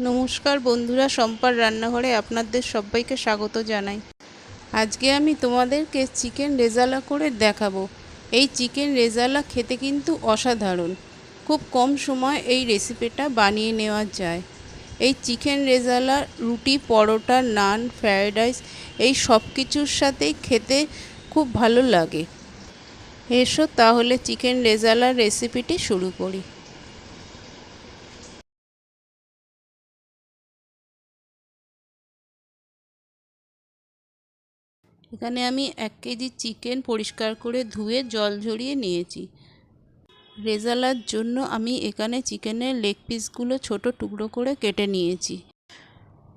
নমস্কার বন্ধুরা, শম্পার রান্নাঘরে আপনাদের সবাইকে স্বাগত জানাই। আজকে আমি তোমাদেরকে চিকেন রেজালা করে দেখাবো। এই চিকেন রেজালা খেতে কিন্তু অসাধারণ। খুব কম সময় এই রেসিপিটা বানিয়ে নেওয়া যায়। এই চিকেন রেজালা রুটি, পরোটা, নান, ফ্রায়েড রাইস এই সব কিছুর সাথেই খেতে খুব ভালো লাগে। এসো তাহলে চিকেন রেজালার রেসিপিটি শুরু করি। এখানে আমি 1 কেজি চিকেন পরিষ্কার করে ধুয়ে জল ঝরিয়ে নিয়েছি। রেজালার জন্য আমি এখানে চিকেনের লেগ পিসগুলো ছোট টুকরো করে কেটে নিয়েছি।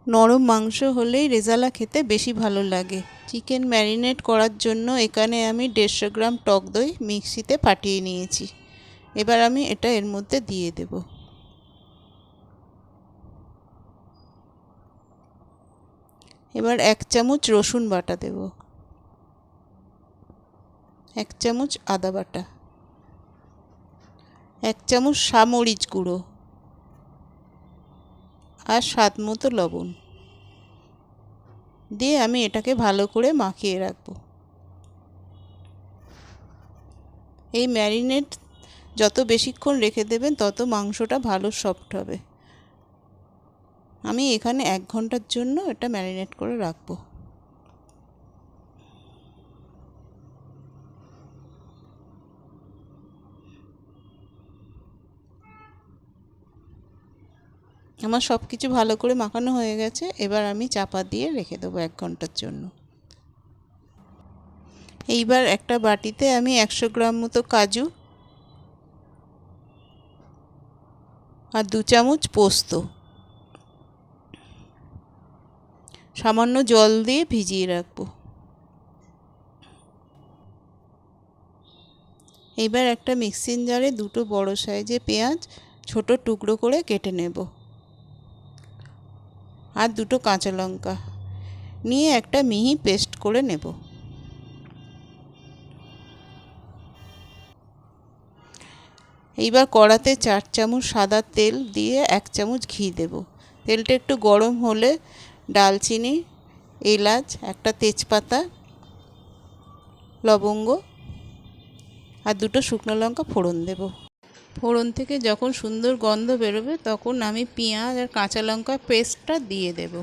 নরম মাংস হলেই রেজালা খেতে বেশি ভালো লাগে। চিকেন ম্যারিনেট করার জন্য এখানে আমি 150 গ্রাম টক দই মিক্সিতে ফাটিয়ে নিয়েছি। এবার আমি এটা এর মধ্যে দিয়ে দেব। এবার 1 চামচ রসুন বাটা দেব, 1 চামচ আদা বাটা, 1 চামচ সামরিচ গুঁড়ো আর স্বাদ মতো লবণ দিয়ে আমি এটাকে ভালো করে মাখিয়ে রাখবো। এই ম্যারিনেট যত বেশিক্ষণ রেখে দেবেন তত মাংসটা ভালো সফট হবে। আমি এখানে 1 ঘন্টার জন্য এটা ম্যারিনেট করে রাখবো। আমার সব কিছু ভালো করে মাখানো হয়ে গেছে। এবার আমি চাপা দিয়ে রেখে দেবো 1 ঘন্টার জন্য। এইবার একটা বাটিতে আমি 100 গ্রাম মতো কাজু আর 2 চামচ পোস্ত সামান্য জল দিয়ে ভিজিয়ে রাখবো। এইবার একটা মিক্সিং জারে 2টো বড় সাইজের পেঁয়াজ ছোট টুকরো করে কেটে নেব আর 2টো কাঁচা লঙ্কা নিয়ে একটা মিহি পেস্ট করে নেব। এইবার কড়াতে 4 চামচ সাদা তেল দিয়ে 1 চামচ ঘি দেব। তেলটা একটু গরম হলে ডালচিনি, এলাচ, একটা তেজপাতা, লবঙ্গ আর 2টো শুকনো লঙ্কা ফোড়ন দেব। ফোড়ন থেকে যখন সুন্দর গন্ধ বেরোবে তখন আমি পেঁয়াজ আর কাঁচা লঙ্কার পেস্টটা দিয়ে দেব।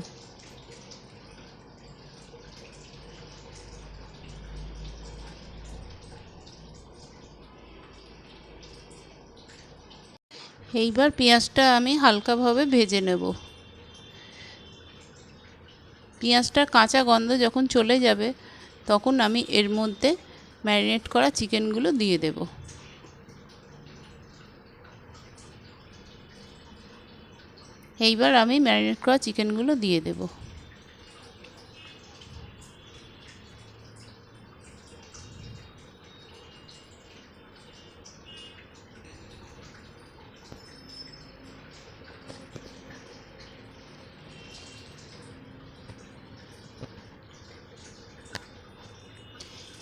এইবার পেঁয়াজটা আমি হালকাভাবে ভেজে নেব। পেঁয়াজটার কাঁচা গন্ধ যখন চলে যাবে তখন আমি এর মধ্যে ম্যারিনেট করা চিকেনগুলো দিয়ে দেব। এইবার আমি ম্যারিনেট করা চিকেনগুলো দিয়ে দেব।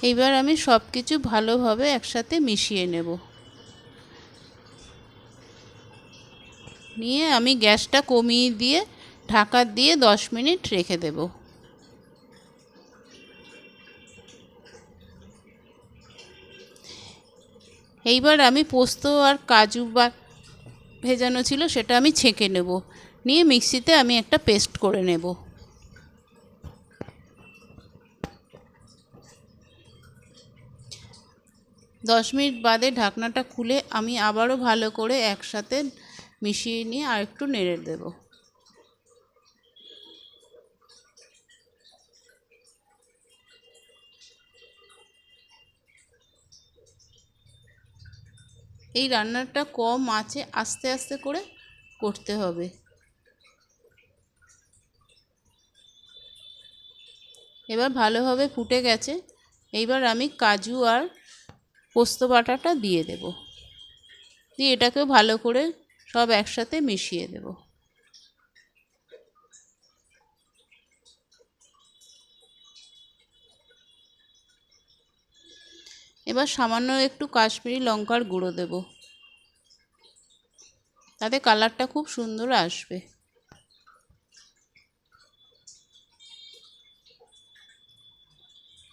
এইবার আমি সব কিছু ভালোভাবে একসাথে মিশিয়ে নেব। নিয়ে আমি গ্যাসটা কমিয়ে দিয়ে ঢাকা দিয়ে 10 মিনিট রেখে দেব। এইবার আমি পোস্ত আর কাজু ভেজানো ছিল সেটা আমি ছেঁকে নেব। নিয়ে মিক্সিতে আমি একটা পেস্ট করে নেব। দশ মিনিট বাদে ঢাকনাটা খুলে আমি আবারও ভালো করে একসাথে মিশিয়ে নিয়ে আর একটু নেড়ে দেব। এই রান্নাটা কম আঁচে আস্তে আস্তে করে করতে হবে। এবার ভালোভাবে ফুটে গেছে। এইবার আমি কাজু আর পোস্ত বাটাটা দিয়ে দেব। দিয়ে এটাকেও ভালো করে সব একসাথে মিশিয়ে দেব। এবার সামান্য একটু কাশ্মীরি লঙ্কার গুঁড়ো দেব, তাতে কালারটা খুব সুন্দর আসবে।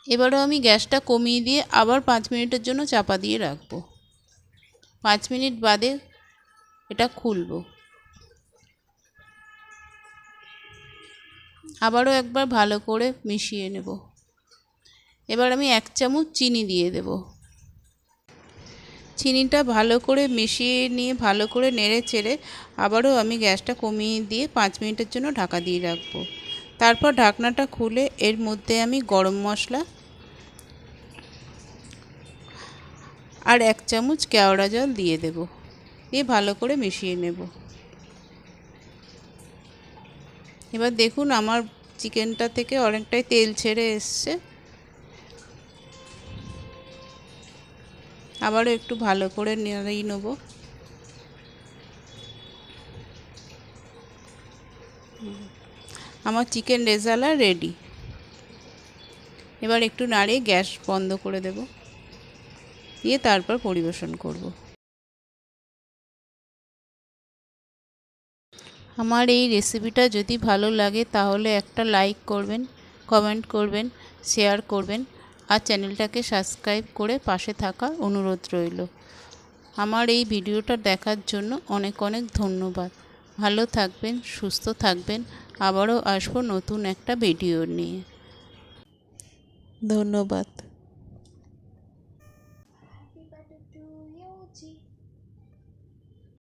এবারও আমি গ্যাসটা কমিয়ে দিয়ে আবার 5 মিনিটের জন্য চাপা দিয়ে রাখবো। 5 মিনিট বাদে এটা খুলবো। আবারও একবার ভালো করে মিশিয়ে নেব। এবার আমি 1 চামচ চিনি দিয়ে দেব। চিনিটা ভালো করে মিশিয়ে নিয়ে ভালো করে নেড়ে চেড়ে আবারও আমি গ্যাসটা কমিয়ে দিয়ে 5 মিনিটের জন্য ঢাকা দিয়ে রাখবো। তারপর ঢাকনাটা খুলে এর মধ্যে আমি গরম মশলা আর 1 চামচ কেওড়া জল দিয়ে দেব। দিয়ে ভালো করে মিশিয়ে নেব। এবার দেখুন আমার চিকেনটা থেকে অনেকটাই তেল ছেড়ে এসছে। আবারও একটু ভালো করে নেড়ে নেব। আমার চিকেন রেজালা রেডি। এবার একটু নাড়িয়ে গ্যাস বন্ধ করে দেব, দিয়ে তারপর পরিবেশন করব। আমার এই রেসিপিটা যদি ভালো লাগে তাহলে একটা লাইক করবেন, কমেন্ট করবেন, শেয়ার করবেন আর চ্যানেলটাকে সাবস্ক্রাইব করে পাশে থাকার অনুরোধ রইল। আমার এই ভিডিওটা দেখার জন্য অনেক অনেক ধন্যবাদ। ভালো থাকবেন, সুস্থ থাকবেন। আবারও আসবো নতুন একটা ভিডিও নিয়ে। ধন্যবাদ।